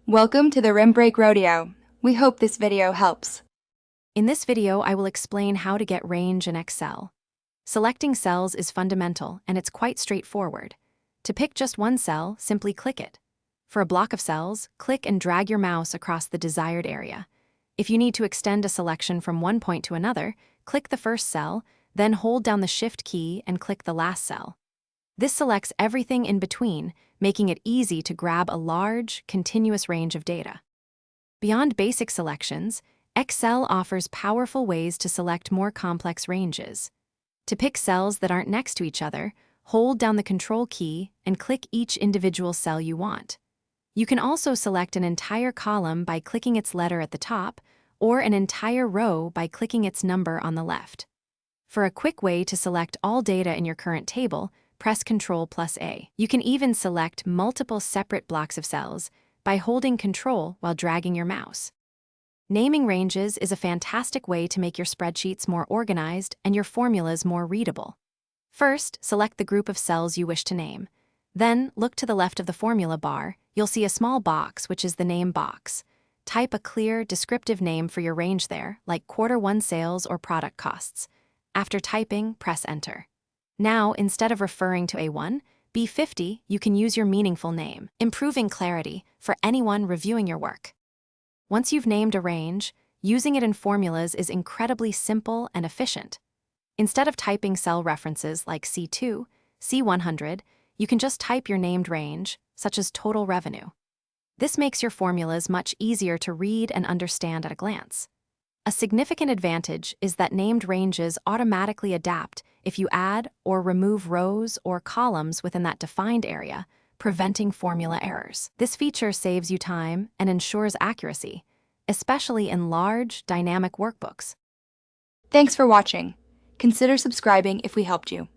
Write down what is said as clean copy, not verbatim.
Welcome to the Rim Break Rodeo. We hope this video helps. In this video, I will explain how to get range in Excel. Selecting cells is fundamental, and it's quite straightforward. To pick just one cell, simply click it. For a block of cells, click and drag your mouse across the desired area. If you need to extend a selection from one point to another, click the first cell, then hold down the Shift key and click the last cell. This selects everything in between, making it easy to grab a large, continuous range of data. Beyond basic selections, Excel offers powerful ways to select more complex ranges. To pick cells that aren't next to each other, hold down the Control key and click each individual cell you want. You can also select an entire column by clicking its letter at the top, or an entire row by clicking its number on the left. For a quick way to select all data in your current table, press Ctrl+A. You can even select multiple separate blocks of cells by holding Ctrl while dragging your mouse. Naming ranges is a fantastic way to make your spreadsheets more organized and your formulas more readable. First, select the group of cells you wish to name. Then, look to the left of the formula bar. You'll see a small box, which is the name box. Type a clear, descriptive name for your range there, like Q1 sales or product costs. After typing, press Enter. Now, instead of referring to A1, B50, you can use your meaningful name, improving clarity for anyone reviewing your work. Once you've named a range, using it in formulas is incredibly simple and efficient. Instead of typing cell references like C2, C100, you can just type your named range, such as total revenue. This makes your formulas much easier to read and understand at a glance. A significant advantage is that named ranges automatically adapt if you add or remove rows or columns within that defined area, preventing formula errors. This feature saves you time and ensures accuracy, especially in large, dynamic workbooks. Thanks for watching. Consider subscribing if we helped you.